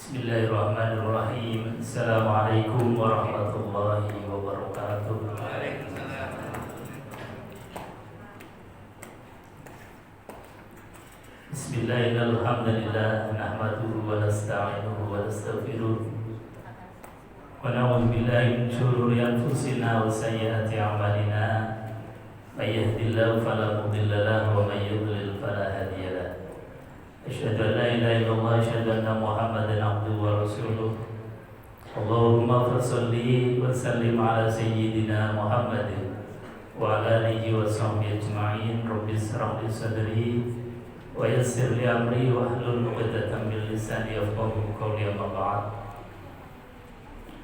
Bismillahirrahmanirrahim. Assalamualaikum warahmatullahi wabarakatuh. Bismillahirrahmanirrahim. Nahmaduhu wa nasta'inuhu wa nastaghfiruh. Wa na'udzu billahi min shururi anfusina wa sayyiati a'malina. May yahdihillahu fala mudilla lahu wa may yudlil fala hadiya lahu. Asyhadu an la ilaha illallah wa asyhadu anna Muhammadan abduhu wa rasuluh. Allahumma shalli wa sallim ala sayyidina Muhammadin wa ala alihi wa sahbihi ajma'in. Rabbi shrah li sadri wa yassir li amri wa hlul 'uqdatam min lisani yafqahu qawli. Amma ba'd.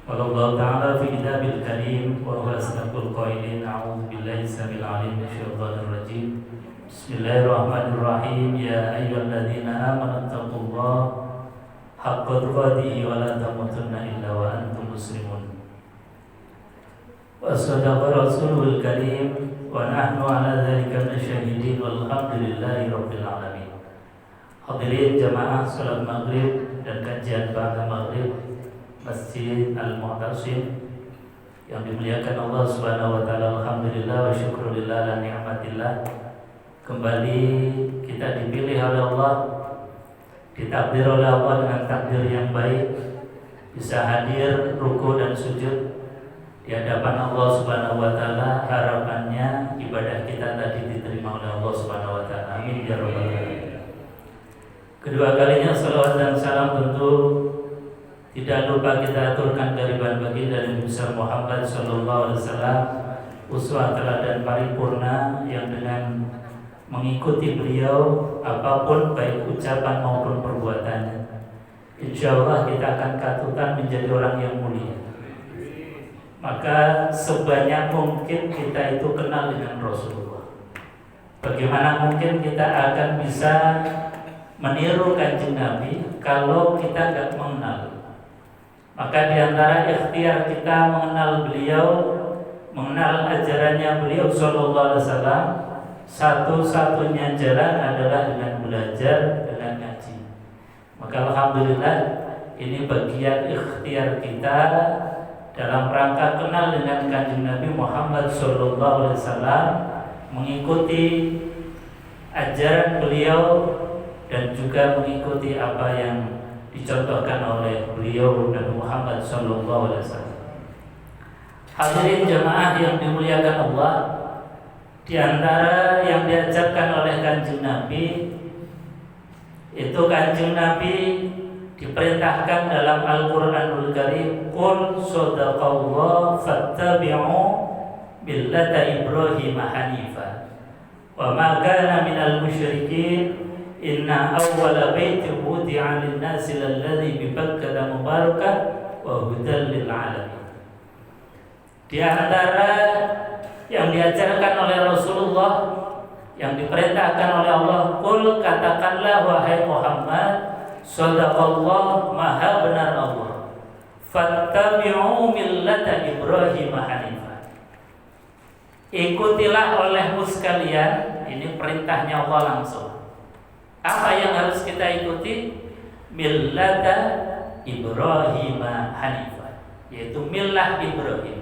Qala Allah ta'ala fi kitabil karim wa huwa asdaqul qailin. A'udzu billahi samil 'alim minasyaitonir rajim. Bismillahirrahmanirrahim. Ya ayyuhalladzina amanu taqullaha haqqa tuqatih wa la tamutunna illa wa antum muslimun. Wa sadaqa rasulul karim wa nahnu ala dzalika masyahidin walhamdulillahi rabbil alamin. Hadirin jamaah salat maghrib dan kajian ba'da maghrib Masjid Al-Mu'tasim yang dimuliakan Allah Subhanahu wa taala. Alhamdulillah wa syukrulillah la ni'matillah. Kembali kita dipilih oleh Allah, ditakdir oleh Allah dengan takdir yang baik, bisa hadir ruku dan sujud di hadapan Allah Subhanahu wa taala. Harapannya ibadah kita tadi diterima oleh Allah Subhanahu wa taala. Amin ya rabbal alamin. Kedua kalinya salawat dan salam tentu tidak lupa kita aturkan kehadiran baginda Nabi Muhammad sallallahu alaihi wasallam, uswah teladan paripurna yang dengan mengikuti beliau apapun baik ucapan maupun perbuatannya, insya Allah kita akan katutan menjadi orang yang mulia. Maka sebanyak mungkin kita itu kenal dengan Rasulullah. Bagaimana mungkin kita akan bisa meniru Kanjeng Nabi kalau kita tidak mengenal? Maka diantara ikhtiar kita mengenal beliau, mengenal ajarannya beliau sallallahu alaihi wasallam, satu-satunya jalan adalah dengan belajar, dengan ngaji. Maka alhamdulillah ini bagian ikhtiar kita dalam rangka kenal dengan Kanjeng Nabi Muhammad sallallahu alaihi wasallam, mengikuti ajaran beliau dan juga mengikuti apa yang dicontohkan oleh beliau Nabi Muhammad sallallahu alaihi wasallam. Hadirin jamaah yang dimuliakan Allah, di antara yang diajarkan oleh Kanjeng Nabi itu Kanjeng Nabi diperintahkan dalam Al-Qur'anul Karim, qul sadaqallahu fattabi'u millata Ibrahim hanifa wa ma kana minal musyrikin inna awwala baitin wudi'a lin-nasi alladzi bi Bakkah mubarakah wa hudan lil alamin. Di antara yang diajarkan oleh Rasulullah, yang diperintahkan oleh Allah, qul katakanlah wahai Muhammad, sadaqallah, maha benar Allah, fattabi'u millata Ibrahim hanifah, ikutilah olehmu sekalian. Ini perintahnya Allah langsung. Apa yang harus kita ikuti? Millata Ibrahim hanifah, yaitu millah Ibrahim,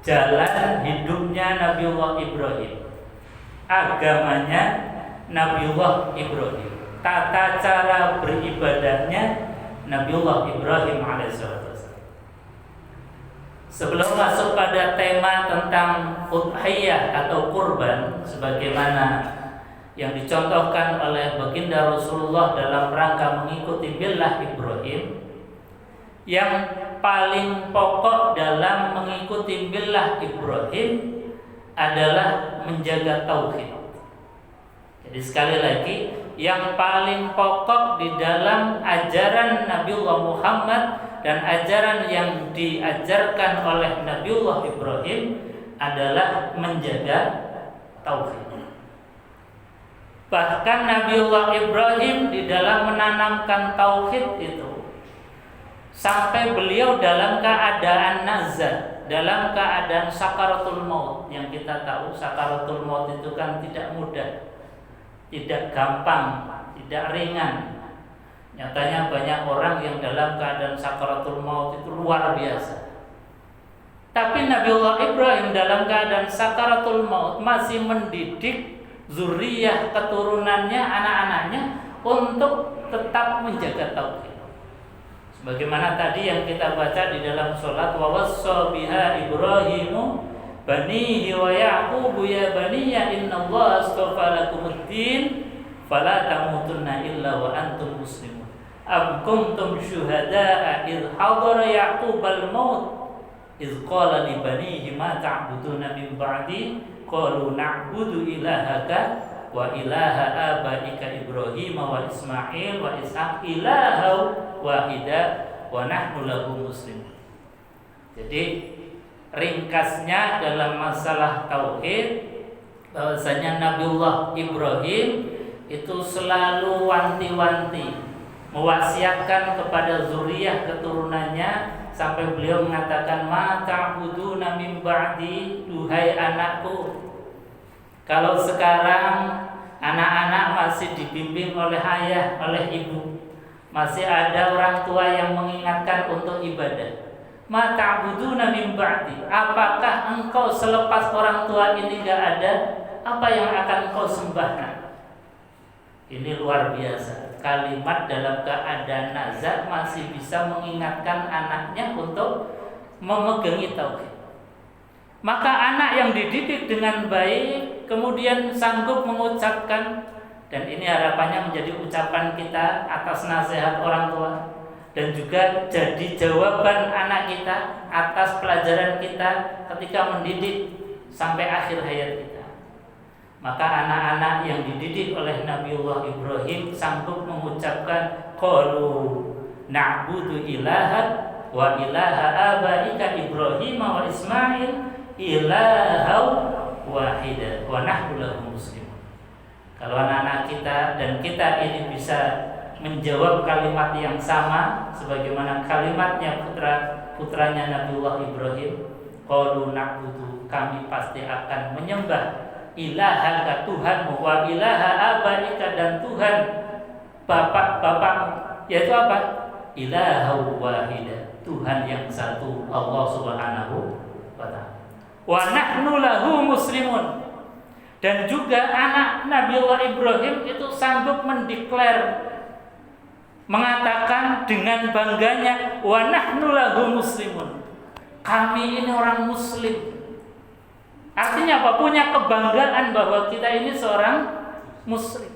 jalan hidupnya Nabiullah Ibrahim, agamanya Nabiullah Ibrahim, tata cara beribadahnya Nabiullah Ibrahim alaihissalam. Sebelum masuk pada tema tentang udhiyah atau kurban, sebagaimana yang dicontohkan oleh baginda Rasulullah dalam rangka mengikuti millah Ibrahim, yang paling pokok dalam mengikuti millah Ibrahim adalah menjaga tauhid. Jadi sekali lagi, yang paling pokok di dalam ajaran Nabiullah Muhammad dan ajaran yang diajarkan oleh Nabiullah Ibrahim adalah menjaga tauhid. Bahkan Nabiullah Ibrahim di dalam menanamkan tauhid itu, sampai beliau dalam keadaan nazar, dalam keadaan sakaratul maut. Yang kita tahu sakaratul maut itu kan tidak mudah, tidak gampang, tidak ringan. Nyatanya banyak orang yang dalam keadaan sakaratul maut itu luar biasa. Tapi Nabiullah Ibrahim dalam keadaan sakaratul maut masih mendidik zuriyah keturunannya, anak-anaknya untuk tetap menjaga tauhid. Sebagaimana tadi yang kita baca di dalam sholat, wa wassa biha Ibrahimu banihi wa Yaqubu ya baniya innallaha astafa lakumuddin fala tamutunna illa wa antum muslimun. Am kuntum syuhada'a idh hadara Yaqubal maut idh qala li banihi ma ta'buduna min ba'di qalu na'budu ilahaka wa ilaha abaika Ibrahim wa Ismail wa Ishaq ilaha wahida wa nahnu lahu muslimun. Jadi ringkasnya dalam masalah tauhid bahwasanya Nabiullah Ibrahim itu selalu wanti-wanti mewasiatkan kepada zuriyah keturunannya sampai beliau mengatakan ma ta'buduna min ba'di, duhai anakku, kalau sekarang anak-anak masih dibimbing oleh ayah, oleh ibu, masih ada orang tua yang mengingatkan untuk ibadah, ma ta'buduna min ba'di, apakah engkau selepas orang tua ini gak ada, apa yang akan engkau sembahkan? Ini luar biasa. Kalimat dalam keadaan nazar masih bisa mengingatkan anaknya untuk memegangi tauhid. Maka anak yang dididik dengan baik kemudian sanggup mengucapkan, dan ini harapannya menjadi ucapan kita atas nasihat orang tua, dan juga jadi jawaban anak kita atas pelajaran kita ketika mendidik sampai akhir hayat kita. Maka anak-anak yang dididik oleh Nabiullah Ibrahim sanggup mengucapkan qalu na'budu ilaha wa ilaha abaika Ibrahim wa Ismail ilaha wahida wa nahnu lahu muslimun. Kalau anak-anak kita dan kita ini bisa menjawab kalimat yang sama sebagaimana kalimatnya putranya Nabiullah Ibrahim, qalu na'budu, kami pasti akan menyembah ilahaka Tuhanmu wa ilaha abaika, dan Tuhan bapak-bapakmu, yaitu apa? Ilahu wahida, Tuhan yang satu, Allah Subhanahu wa ta'ala. Wa nahnu lahu muslimun. Dan juga anak Nabiullah Ibrahim itu sanggup mendeklar, mengatakan dengan bangganya, wa nahnu lahu muslimun, kami ini orang muslim. Artinya apa? Punya kebanggaan bahwa kita ini seorang muslim.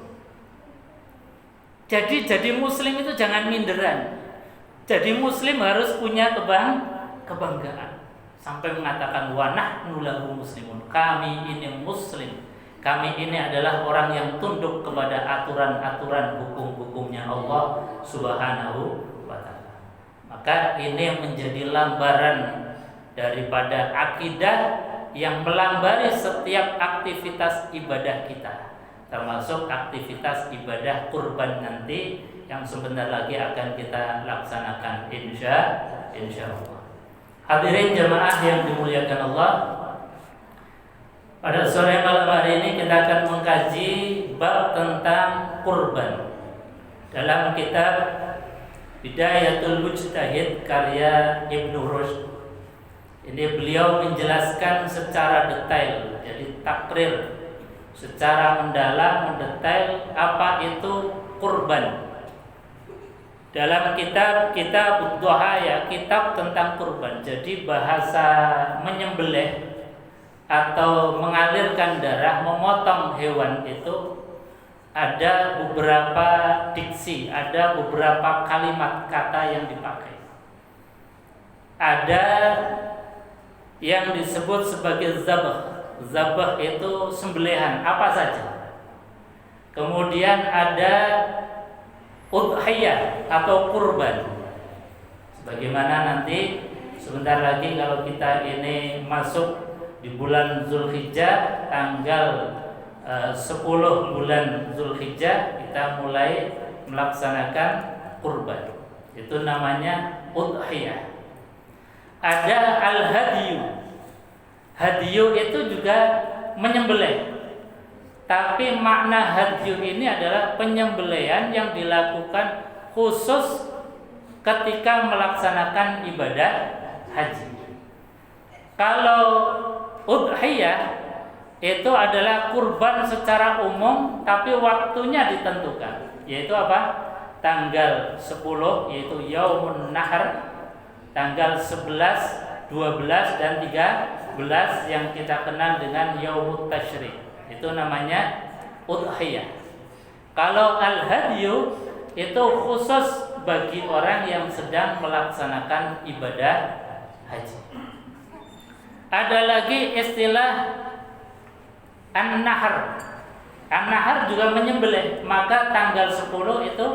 Jadi muslim itu jangan minderan. Jadi muslim harus punya kebanggaan. Sampai mengatakan wa nahnu lahu muslimun, kami ini muslim. Kami ini adalah orang yang tunduk kepada aturan-aturan hukum-hukumnya Allah Subhanahu wa ta'ala. Maka ini menjadi lambaran daripada akidah yang melambari setiap aktivitas ibadah kita, termasuk aktivitas ibadah kurban nanti yang sebentar lagi akan kita laksanakan insya Allah. Hadirin jemaah yang dimuliakan Allah, pada sore malam hari ini kita akan mengkaji bab tentang kurban dalam kitab Bidayatul Mujtahid karya Ibnu Rushd. Ini beliau menjelaskan secara detail, jadi takrir secara mendalam, mendetail apa itu kurban. Dalam kitab Ad-Duha, ya, kitab tentang kurban. Jadi bahasa menyembelih atau mengalirkan darah, memotong hewan itu ada beberapa diksi, ada beberapa kalimat kata yang dipakai. Ada yang disebut sebagai zabah. Zabah itu sembelihan apa saja. Kemudian ada udhiyah atau kurban. Sebagaimana nanti sebentar lagi kalau kita ini masuk di bulan Zulhijjah, tanggal 10 bulan Zulhijjah kita mulai melaksanakan kurban. Itu namanya udhiyah. Ada al-hadiyu. Hadiyu itu juga menyembelih. Tapi makna hadiyu ini adalah penyembelihan yang dilakukan khusus ketika melaksanakan ibadah haji. Kalau udhiyah itu adalah kurban secara umum tapi waktunya ditentukan, yaitu apa? Tanggal 10 yaitu Yaumun Nahr, tanggal 11, 12 dan 13 yang kita kenal dengan Yaumut Tasyrik. Itu namanya udhiyah. Kalau al-hadyu itu khusus bagi orang yang sedang melaksanakan ibadah haji. Ada lagi istilah an-nahr. An-nahr juga menyembelih, maka tanggal 10 itu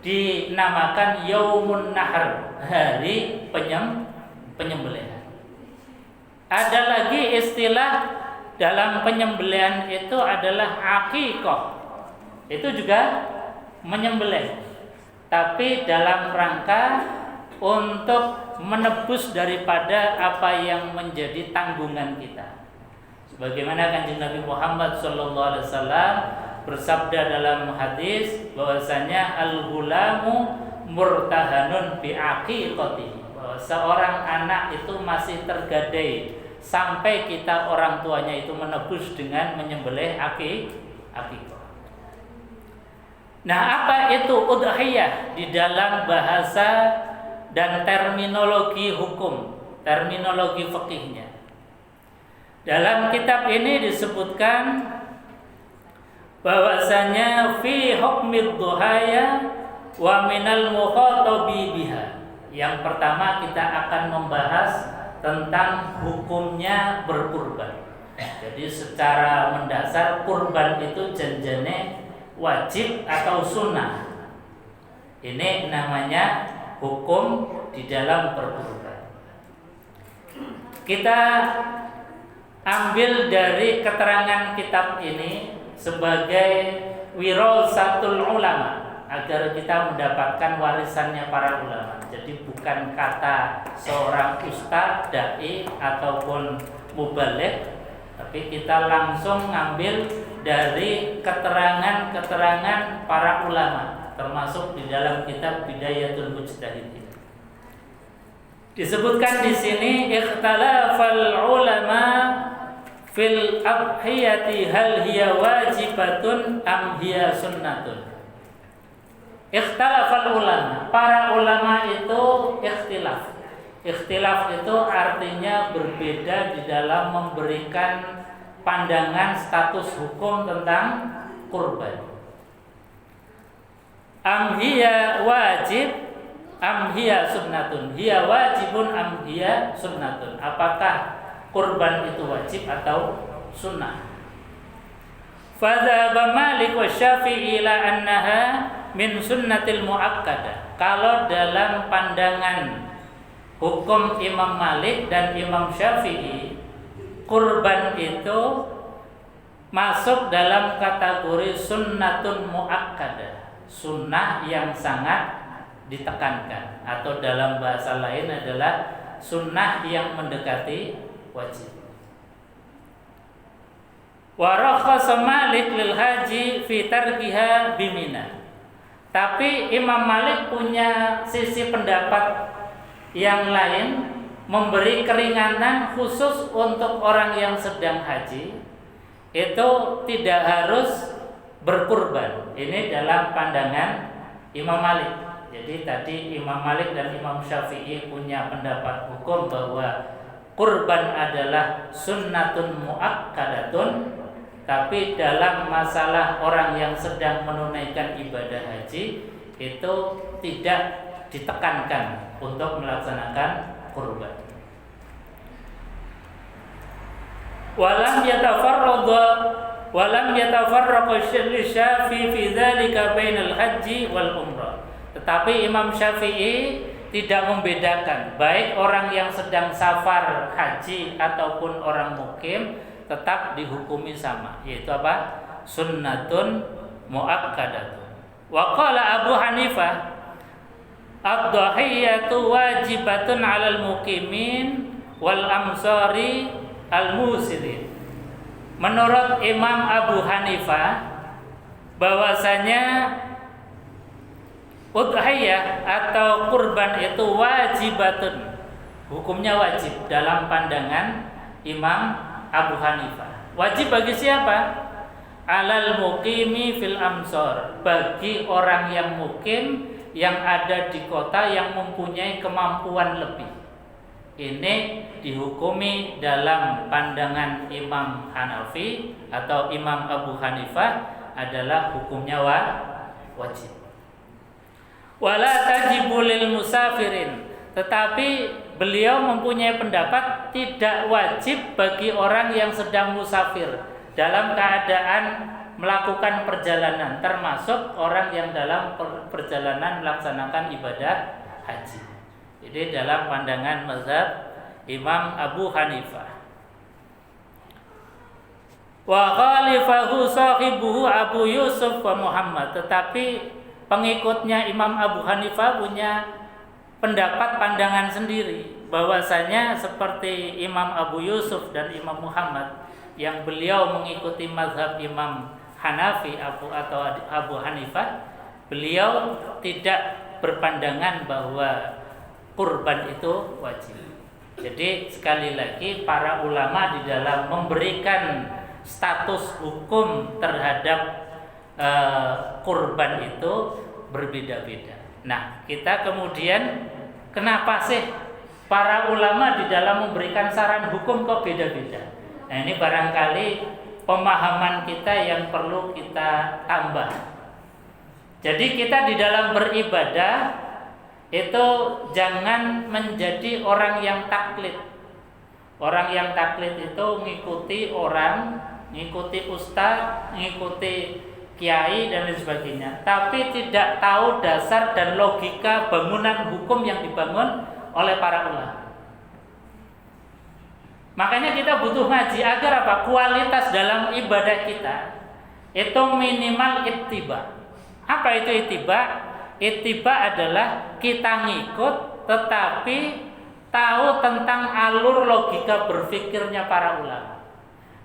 dinamakan Yaumun Nahr, hari penyembelihan. Ada lagi istilah dalam penyembelihan itu adalah aqiqah. Itu juga menyembelih, tapi dalam rangka untuk menebus daripada apa yang menjadi tanggungan kita. Sebagaimana Kanjeng Nabi Muhammad SAW bersabda dalam hadis bahwasanya al-ghulamu murtahanun bi aqiqatihi, bahwa seorang anak itu masih tergadai sampai kita orang tuanya itu menebus dengan menyembelih aqiqah. Nah, apa itu udhiyah di dalam bahasa dan terminologi hukum, terminologi fikihnya? Dalam kitab ini disebutkan bahwasanya fi hukmid duhaya wa minal mukhatabi biha. Yang pertama kita akan membahas tentang hukumnya berkurban. Jadi secara mendasar kurban itu janjane wajib atau sunnah. Ini namanya hukum di dalam berkurban. Kita ambil dari keterangan kitab ini sebagai wirasatul ulama, agar kita mendapatkan warisannya para ulama. Jadi bukan kata seorang ustaz, dai ataupun mubaligh, tapi kita langsung ngambil dari keterangan-keterangan para ulama, termasuk di dalam kitab Bidayatul Mujtahidin. Disebutkan di sini ikhtalafal ulama fil adhiyati hal hiya wajibatun am hiya sunnatun. Ikhtalafal ulama, para ulama itu ikhtilaf. Ikhtilaf itu artinya berbeda di dalam memberikan pandangan status hukum tentang kurban. Am hiya wajib am hiya sunnatun. Hiya wajibun am hiya sunnatun. Apakah kurban itu wajib atau sunnah? Fadzhaba Malik wa Syafi'i ila annaha min sunnatil muakkadah. Kalau dalam pandangan hukum Imam Malik dan Imam Syafi'i, kurban itu masuk dalam kategori sunnatun muakkadah, sunnah yang sangat ditekankan, atau dalam bahasa lain adalah sunnah yang mendekati wajib. Wa rakhasa Malik lil haji fi tarkiha bimina. Tapi Imam Malik punya sisi pendapat yang lain, memberi keringanan khusus untuk orang yang sedang haji itu tidak harus berkurban. Ini dalam pandangan Imam Malik. Jadi tadi Imam Malik dan Imam Syafi'i punya pendapat hukum bahwa kurban adalah sunnatun muakkadatun, tapi dalam masalah orang yang sedang menunaikan ibadah haji itu tidak ditekankan untuk melaksanakan kurban. Walam yatafarraqu Syafi'i fi dzalika bainal haji wal umrah. Tetapi Imam Syafi'i tidak membedakan baik orang yang sedang safar haji ataupun orang mukim, tetap dihukumi sama, yaitu apa? Sunnatun muakkadatun. Wa qala Abu Hanifah ad-dhahiyatu wajibatun 'alal muqimin wal amsari al-musirin. Menurut Imam Abu Hanifah bahwasanya udhiyah atau kurban itu wajibatun, hukumnya wajib dalam pandangan Imam Abu Hanifah. Wajib bagi siapa? Alal muqimi fil amsor, bagi orang yang mukim yang ada di kota yang mempunyai kemampuan lebih. Ini dihukumi dalam pandangan Imam Hanafi atau Imam Abu Hanifah adalah hukumnya wajib. Wala tajibu lil musafirin, tetapi beliau mempunyai pendapat tidak wajib bagi orang yang sedang musafir dalam keadaan melakukan perjalanan, termasuk orang yang dalam perjalanan melaksanakan ibadah haji. Jadi dalam pandangan mazhab Imam Abu Hanifah. Wa khalifahu sahibuhu Abu Yusuf wa Muhammad, tetapi pengikutnya Imam Abu Hanifah punya pendapat pandangan sendiri, bahwasanya seperti Imam Abu Yusuf dan Imam Muhammad yang beliau mengikuti mazhab Imam Hanafi atau Abu Hanifah, beliau tidak berpandangan bahwa kurban itu wajib. Jadi sekali lagi para ulama di dalam memberikan status hukum terhadap kurban itu berbeda-beda. Nah, kita kemudian kenapa sih para ulama di dalam memberikan saran hukum kok beda-beda? Nah, ini barangkali pemahaman kita yang perlu kita tambah. Jadi kita di dalam beribadah itu jangan menjadi orang yang taklid. Orang yang taklid itu mengikuti orang, mengikuti ustaz, mengikuti kiai dan lain sebagainya, tapi tidak tahu dasar dan logika bangunan hukum yang dibangun oleh para ulama. Makanya kita butuh ngaji agar apa? Kualitas dalam ibadah kita itu minimal ittiba. Apa itu ittiba? Ittiba adalah kita ngikut tetapi tahu tentang alur logika berpikirnya para ulama.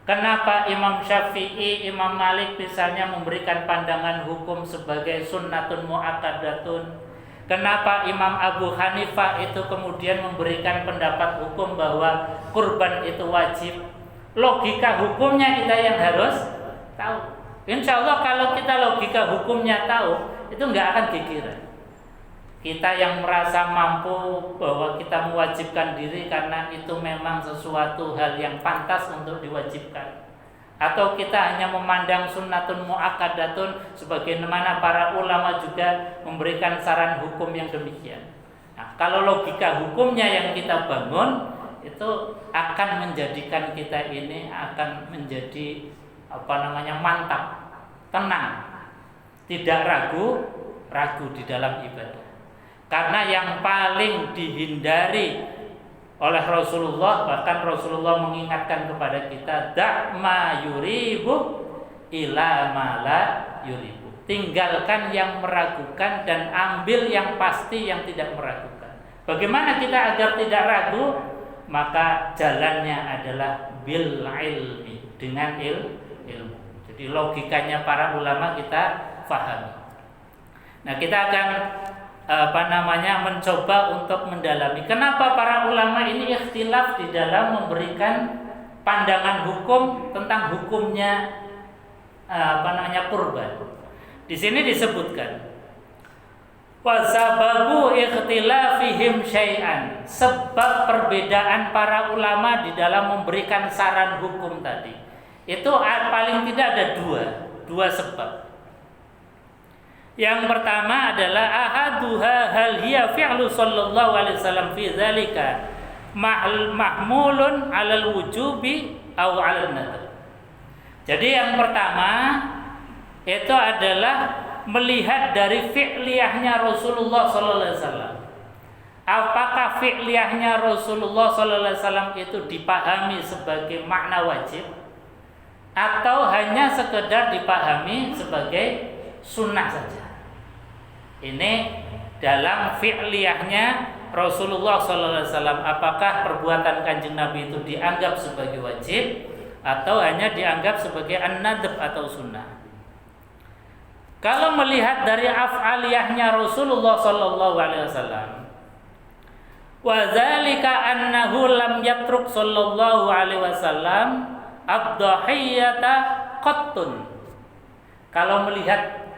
Kenapa Imam Syafi'i, Imam Malik misalnya memberikan pandangan hukum sebagai sunnatun mu'akkadatun? Kenapa Imam Abu Hanifah itu kemudian memberikan pendapat hukum bahwa kurban itu wajib? Logika hukumnya kita yang harus tahu. Insya Allah kalau kita logika hukumnya tahu, itu nggak akan gegeran. Kita yang merasa mampu bahwa kita mewajibkan diri karena itu memang sesuatu hal yang pantas untuk diwajibkan, atau kita hanya memandang sunnatun mu'akkadatun sebagaimana para ulama juga memberikan saran hukum yang demikian. Nah, kalau logika hukumnya yang kita bangun itu akan menjadikan kita ini akan menjadi mantap, tenang, tidak ragu di dalam ibadah. Karena yang paling dihindari oleh Rasulullah, bahkan Rasulullah mengingatkan kepada kita, da'ma yuribu ila ma la yuribu. Tinggalkan yang meragukan dan ambil yang pasti yang tidak meragukan. Bagaimana kita agar tidak ragu? Maka jalannya adalah bil ilmi, dengan ilmu. Jadi logikanya para ulama kita fahami. Nah, kita akan mencoba untuk mendalami kenapa para ulama ini ikhtilaf di dalam memberikan pandangan hukum tentang hukumnya kurban. Di sini disebutkan wa sababu ikhtilafihim syai'an, sebab perbedaan para ulama di dalam memberikan saran hukum tadi itu paling tidak ada dua sebab. Yang pertama adalah ahaduha hal hiya fi'lu sallallahu alaihi wasallam fi dzalika mahmulun 'alal wujubi aw 'alal nadab. Jadi yang pertama itu adalah melihat dari fi'liyahnya Rasulullah sallallahu alaihi wasallam. Apakah fi'liyahnya Rasulullah sallallahu alaihi wasallam itu dipahami sebagai makna wajib atau hanya sekedar dipahami sebagai sunnah saja? Ini dalam fi'liyahnya Rasulullah SAW, apakah perbuatan Kanjeng Nabi itu dianggap sebagai wajib atau hanya dianggap sebagai an-nadab atau sunnah. Kalau melihat dari af'aliyahnya Rasulullah sallallahu alaihi wasallam, wa dzalika annahu lam yatruk sallallahu alaihi wasallam ad-dhahiyata qattun. Kalau melihat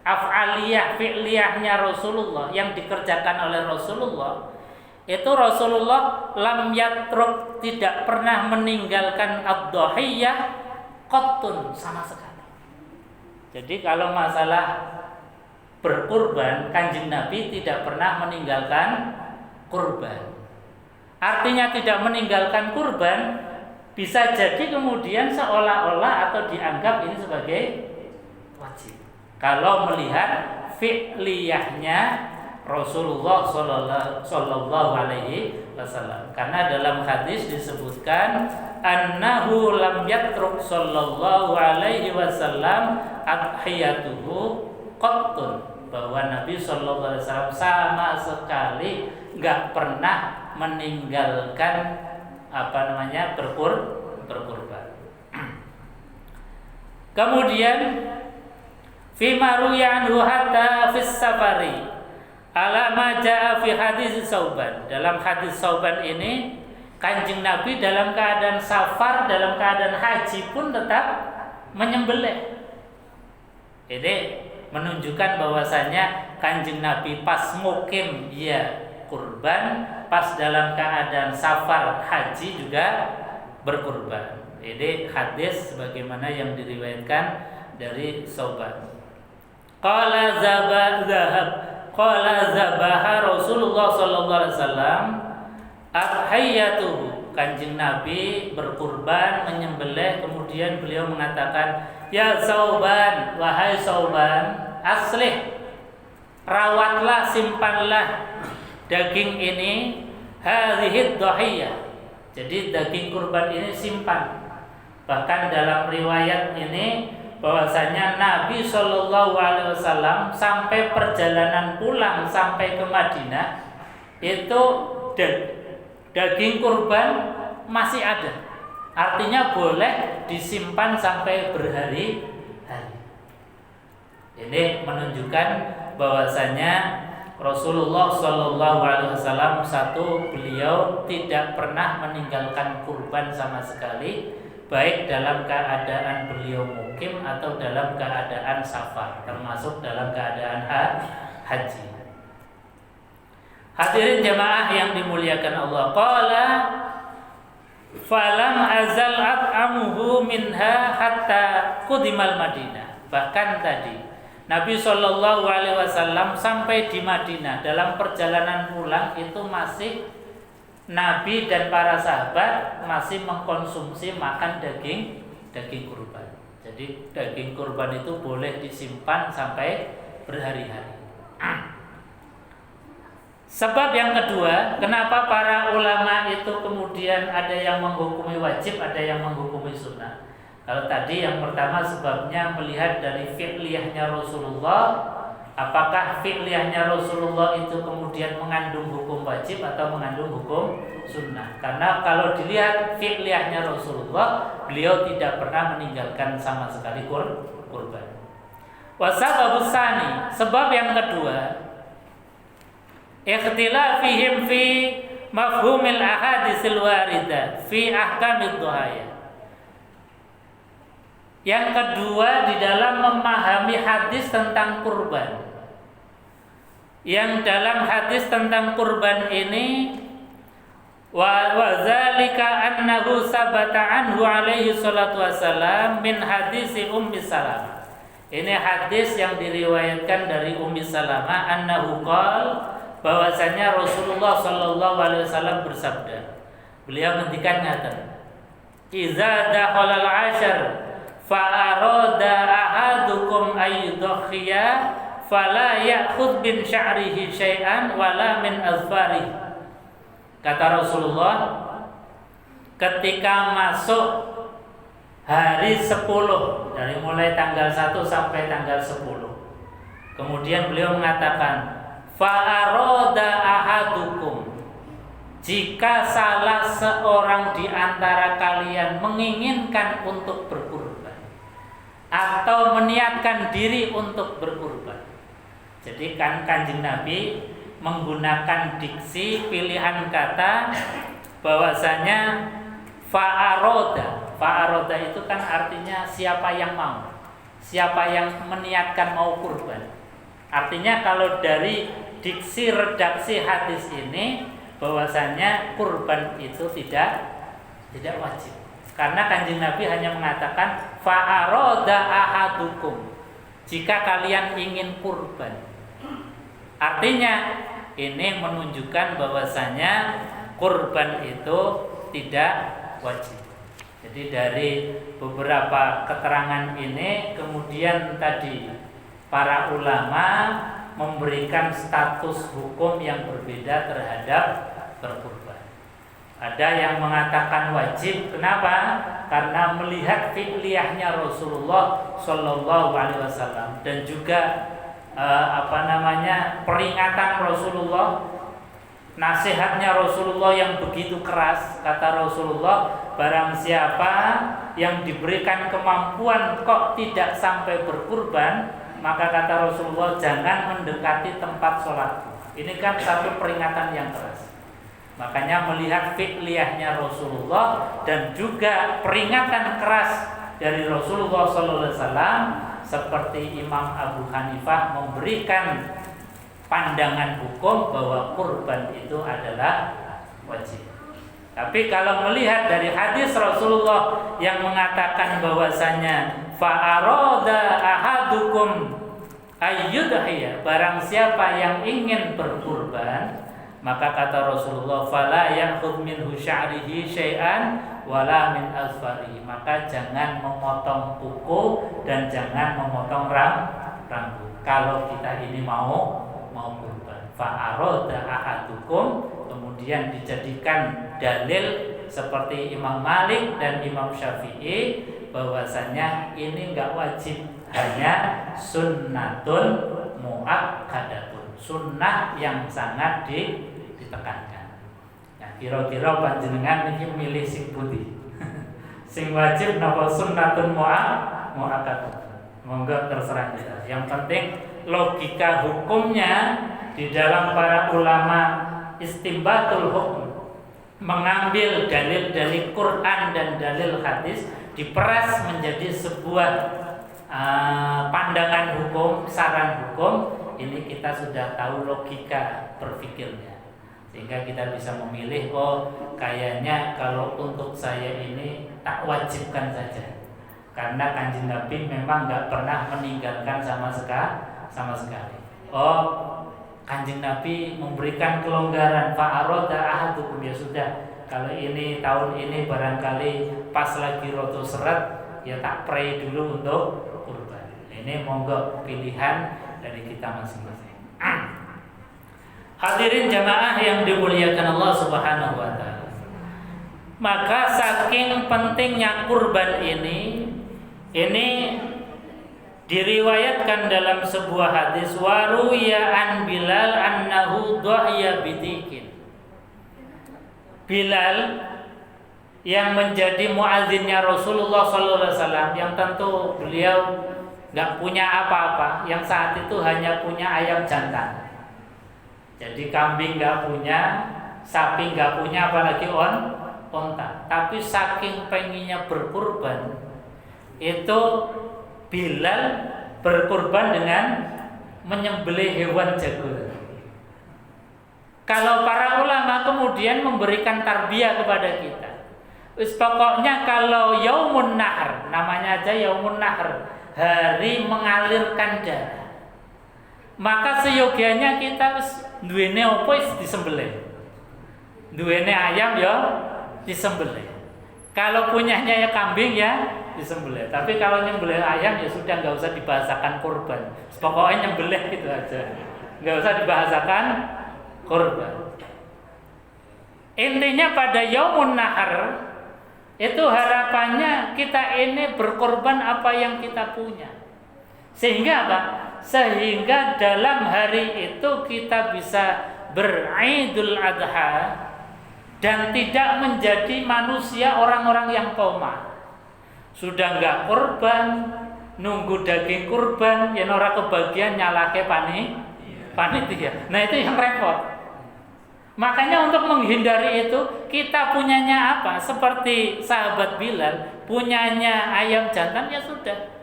af'aliyah fi'liyahnya Rasulullah yang dikerjakan oleh Rasulullah, itu Rasulullah lam yatruk, tidak pernah meninggalkan ad-dhahiyah qattun sama sekali. Jadi kalau masalah berkurban, Kanjeng Nabi tidak pernah meninggalkan kurban. Artinya tidak meninggalkan kurban bisa jadi kemudian seolah-olah atau dianggap ini sebagai wajib. Kalau melihat fi'liyahnya Rasulullah sallallahu alaihi wasallam. Karena dalam hadis disebutkan annahu lam yatruk sallallahu alaihi wasallam adhiyatuhu qattun, bahwa Nabi sallallahu alaihi wasallam sama sekali enggak pernah meninggalkan berkurban. Kemudian fi maruyanhu hatta fis safari ala ma jaa fi hadis Sauban. Dalam hadis Sauban ini Kanjeng Nabi dalam keadaan safar, dalam keadaan haji pun tetap menyembelih. Ini menunjukkan bahwasanya Kanjeng Nabi pas mukim ya kurban, pas dalam keadaan safar haji juga berkurban. Ini hadis sebagaimana yang diriwayatkan dari Sauban. Qala zabaha Rasulullah sallallahu alaihi wasallam adhiyatuhu. Kanjeng Nabi berkurban, menyembelih, kemudian beliau mengatakan, ya Sauban, wahai Sauban, aslih, rawatlah, simpanlah daging ini, hadhid dhahiyah. Jadi daging kurban ini simpan. Bahkan dalam riwayat ini bahwasanya Nabi Shallallahu Alaihi Wasallam sampai perjalanan pulang sampai ke Madinah itu daging kurban masih ada. Artinya boleh disimpan sampai berhari-hari. Ini menunjukkan bahwasanya Rasulullah Shallallahu Alaihi Wasallam satu, beliau tidak pernah meninggalkan kurban sama sekali, baik dalam keadaan beliau mukim atau dalam keadaan safar, termasuk dalam keadaan haji. Hadirin jamaah yang dimuliakan Allah, qala falam azal at'amuhu minha hatta qudimal Madinah. Bahkan tadi Nabi Shallallahu Alaihi Wasallam sampai di Madinah, dalam perjalanan pulang itu masih Nabi dan para sahabat masih mengkonsumsi makan daging kurban. Jadi daging kurban itu boleh disimpan sampai berhari-hari. Sebab yang kedua, kenapa para ulama itu kemudian ada yang menghukumi wajib, ada yang menghukumi sunnah. Kalau tadi yang pertama sebabnya melihat dari fi'liyahnya Rasulullah, apakah fi'liyahnya Rasulullah itu kemudian mengandung hukum wajib atau mengandung hukum sunnah. Karena kalau dilihat fi'liyahnya Rasulullah, beliau tidak pernah meninggalkan sama sekali kurban. Wasababus tsani, sebab yang kedua, ikhtilafihim fi mafhumil ahadisil waridah fi ahkamid dhahaya. Yang kedua, di dalam memahami hadis tentang kurban. Yang dalam hadis tentang kurban ini, wa zalika annahu sabata anhu alaihi salatu wassalam min hadisi Ummi Salamah. Ini hadis yang diriwayatkan dari Ummi Salamah, annahu qala, bahwasanya Rasulullah sallallahu alaihi wasallam bersabda. Beliau ngendikan ngaten, "Iza dakhalal 'ashar fa'arada ahadukum ayyudhiya fala ya'khudh bin sya'rihi syai'an wala min azfarihi." Kata Rasulullah, ketika masuk hari 10, dari mulai tanggal 1 sampai tanggal 10, kemudian beliau mengatakan, fa'arada ahadukum, jika salah seorang di antara kalian menginginkan untuk berkurban, atau meniatkan diri untuk berkurban. Jadi kan Kanjeng Nabi menggunakan diksi pilihan kata bahwasanya fa'aroda. Fa'aroda itu kan artinya siapa yang mau, siapa yang meniatkan mau kurban. Artinya kalau dari diksi redaksi hadis ini bahwasanya kurban itu tidak wajib. Karena Kanjeng Nabi hanya mengatakan fa'aroda ahadukum, jika kalian ingin kurban. Artinya ini menunjukkan bahwasanya kurban itu tidak wajib. Jadi dari beberapa keterangan ini kemudian tadi para ulama memberikan status hukum yang berbeda terhadap berkurban. Ada yang mengatakan wajib, kenapa? Karena melihat fi'liyahnya Rasulullah Shallallahu Alaihi Wasallam dan juga peringatan Rasulullah, nasihatnya Rasulullah yang begitu keras. Kata Rasulullah, barang siapa yang diberikan kemampuan kok tidak sampai berkurban, maka kata Rasulullah jangan mendekati tempat sholatku. Ini kan satu peringatan yang keras. Makanya melihat fi'liyahnya Rasulullah dan juga peringatan keras dari Rasulullah SAW, seperti Imam Abu Hanifah memberikan pandangan hukum bahwa kurban itu adalah wajib. Tapi kalau melihat dari hadis Rasulullah yang mengatakan bahwasanya fa'aroda ahadukum ayyudhiyah, barang siapa yang ingin berkurban, maka kata Rasulullah fala ya'khudh minhu sya'rihi syai'an wala min azfarihi, maka jangan memotong kuku dan jangan memotong rambut kalau kita ini mau kurban. Fa'aroda ahadukum, kemudian dijadikan dalil seperti Imam Malik dan Imam Syafi'i bahwasanya ini enggak wajib, hanya sunnatun muakkadatun, sunnah yang sangat ditekankan. Nah, kira-kira panjenengan iki milih sing pundi? Sing wajib napa sunnatun muakkadatun? Monggo terserah kita. Yang penting logika hukumnya di dalam para ulama istimbatul hukum, mengambil dalil dari Quran dan dalil hadis diperas menjadi sebuah pandangan hukum, saran hukum. Ini kita sudah tahu logika berpikirnya, sehingga kita bisa memilih, oh kayaknya kalau untuk saya ini tak wajibkan saja, karena Kanjeng Nabi memang nggak pernah meninggalkan sama sekali. Oh, Kanjeng Nabi memberikan kelonggaran, fa'aroda ahadukum, ya sudah, kalau ini tahun ini barangkali pas lagi roto seret, ya tak pray dulu untuk kurban. Ini monggo pilihan dari kita masing-masing. Hadirin jamaah yang dimuliakan Allah Subhanahu wa taala. Maka saking pentingnya kurban ini diriwayatkan dalam sebuah hadis, waruya an Bilal annahu dhahiya bidikin. Bilal yang menjadi muadzinnya Rasulullah SAW, yang tentu beliau nggak punya apa-apa, yang saat itu hanya punya ayam jantan. Jadi kambing nggak punya, sapi nggak punya, apalagi onta. Tapi saking pengennya berkurban, itu Bilal berkurban dengan menyembelih hewan jagur. Kalau para ulama kemudian memberikan tarbiyah kepada kita, pokoknya kalau Yaumun Nahr, namanya aja Yaumun Nahr, hari mengalirkan darah, maka seyogianya kita duwene apa disembelih, duwene ayam ya disembelih. Kalau punyanya ya kambing ya disembelih. Tapi kalau nyembelih ayam ya sudah, nggak usah dibahasakan kurban. Pokoknya nyembelih gitu aja, nggak usah dibahasakan kurban. Intinya pada Yaumun Nahr itu harapannya kita ini berkorban apa yang kita punya. Sehingga apa? Sehingga dalam hari itu kita bisa beridul adha dan tidak menjadi manusia orang-orang yang koma. Sudah enggak korban, nunggu daging kurban yen ora kebagian nyalake panitia. Nah, itu yang repot. Makanya untuk menghindari itu, kita punyanya apa? Seperti sahabat Bilal, punyanya ayam jantan, ya sudah,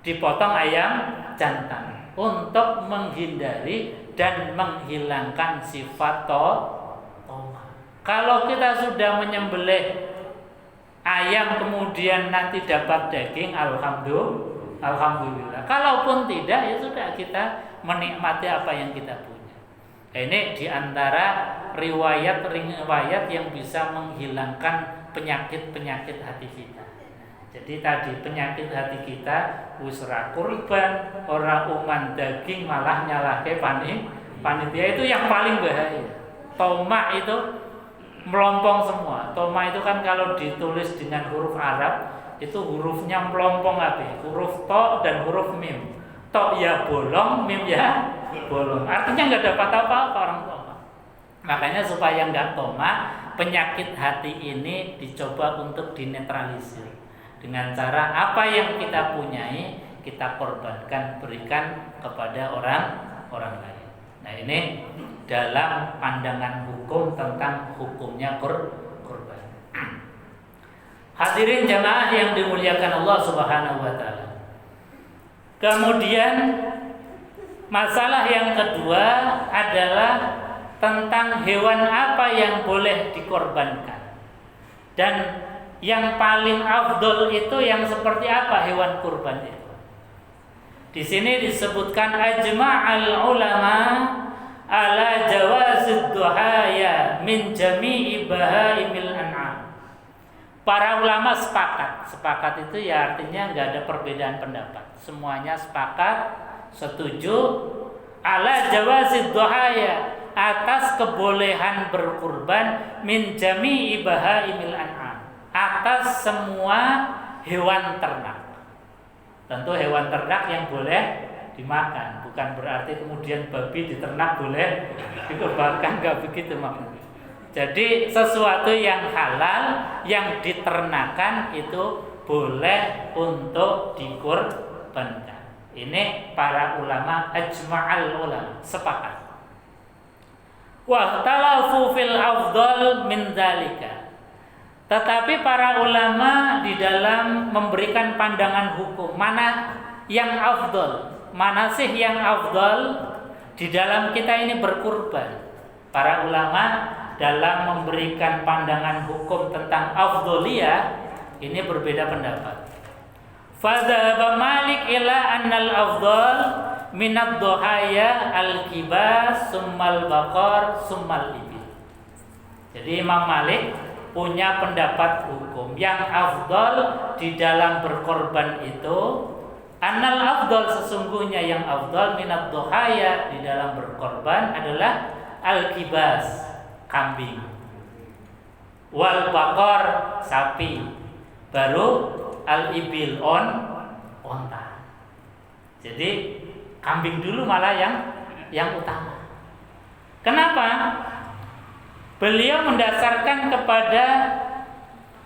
dipotong ayam jantan untuk menghindari dan menghilangkan sifat toma. Kalau kita sudah menyembelih ayam kemudian nanti dapat daging, alhamdulillah. Kalaupun tidak, ya sudah, kita menikmati apa yang kita punya. Ini diantara riwayat yang bisa menghilangkan penyakit-penyakit hati kita. Jadi tadi penyakit hati kita usra kurban, ora uman daging malah nyalahke panitia, itu yang paling bahaya. Toma itu melompong semua. Toma itu kan kalau ditulis dengan huruf Arab itu hurufnya melompong huruf to dan huruf mim. To ya bolong, mim ya bolong. Artinya nggak dapat apa-apa orang toma. Makanya supaya nggak toma, penyakit hati ini dicoba untuk dinetralisir dengan cara apa yang kita punyai kita korbankan, berikan kepada orang lain. Nah, ini dalam pandangan hukum tentang hukumnya kurban. Hadirin jamaah yang dimuliakan Allah Subhanahu wa taala. Kemudian masalah yang kedua adalah tentang hewan apa yang boleh dikorbankan. Dan yang paling afdol itu yang seperti apa hewan kurban itu. Di sini disebutkan ajma'al ulama ala jawazid duhaya min jami'i bahaimil an'am. Para ulama sepakat itu ya artinya nggak ada perbedaan pendapat. Semuanya sepakat, setuju ala jawazid duhaya, atas kebolehan berkurban min jami'i bahaimil an'am, atas semua hewan ternak. Tentu hewan ternak yang boleh dimakan, bukan berarti kemudian babi diternak boleh dikorbankan, nggak begitu maksudnya. Jadi sesuatu yang halal yang diternakan itu boleh untuk dikorbankan. Ini para ulama ajma'al ulama sepakat. Wa talafu fil afdal min dzalika. Tetapi para ulama di dalam memberikan pandangan hukum mana yang afdal, mana sih yang afdal di dalam kita ini berkurban. Para ulama dalam memberikan pandangan hukum tentang afdoliyah ini berbeda pendapat. Fadzahaba Malik ila annal afdal minad duhaya al-kibas summal baqar summal ibil. Jadi Imam Malik punya pendapat hukum yang afdal di dalam berkorban itu, annal afdal, sesungguhnya yang afdal minad duhaya di dalam berkorban adalah al-kibas, kambing, wal baqar, sapi, baru al-ibil, onta. Jadi kambing dulu malah yang utama. Kenapa? Beliau mendasarkan kepada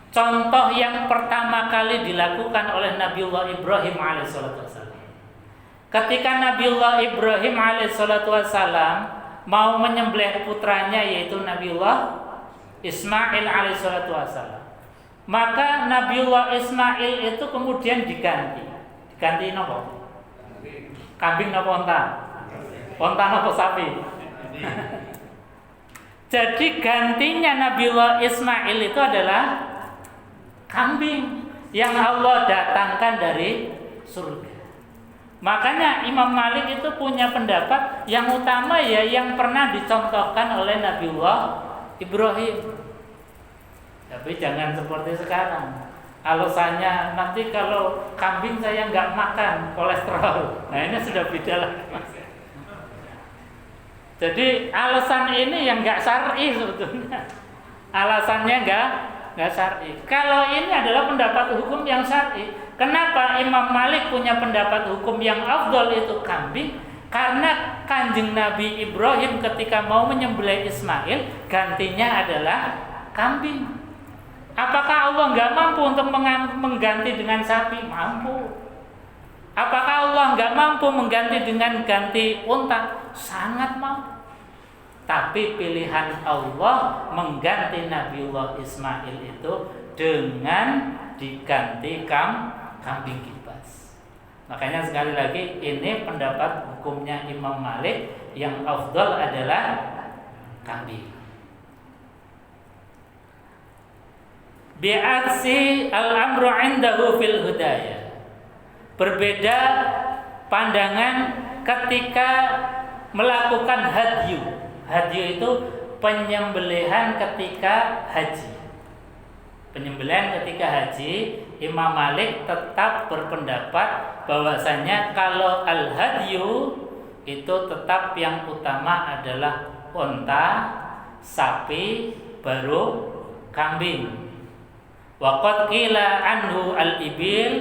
contoh yang pertama kali dilakukan oleh Nabiullah Ibrahim alaihissalam. Ketika Nabiullah Ibrahim alaihissalam mau menyembelih putranya yaitu Nabiullah Ismail alaihissalam, maka Nabiullah Ismail itu kemudian diganti apa? Kambing apa onta? Onta apa sapi? Jadi gantinya Nabiullah Ismail itu adalah kambing yang Allah datangkan dari surga. Makanya Imam Malik itu punya pendapat yang utama ya yang pernah dicontohkan oleh Nabiullah Ibrahim. Tapi jangan seperti sekarang. Alasannya nanti kalau kambing saya nggak makan kolesterol. Nah ini sudah beda lah. Jadi alasan ini yang nggak syar'i sebetulnya. Alasannya nggak syar'i. Kalau ini adalah pendapat hukum yang syar'i. Kenapa Imam Malik punya pendapat hukum yang afdal itu kambing? Karena Kanjeng Nabi Ibrahim ketika mau menyembelih Ismail gantinya adalah kambing. Apakah Allah nggak mampu untuk mengganti dengan sapi? Mampu. Apakah Allah nggak mampu mengganti dengan ganti unta? Sangat mampu. Tapi pilihan Allah mengganti Nabiullah Ismail itu dengan diganti kambing kibas. Makanya sekali lagi ini pendapat hukumnya Imam Malik, yang afdal adalah kambing. Bi'aksi al-amru indahu fil hudayah. Berbeda pandangan ketika melakukan hadyu. Hadyu itu penyembelihan ketika haji. Penyembelihan ketika haji, Imam Malik tetap berpendapat bahwasanya kalau al-hadyu itu tetap yang utama adalah unta, sapi, baru kambing. Wa qad qila anhu al-ibil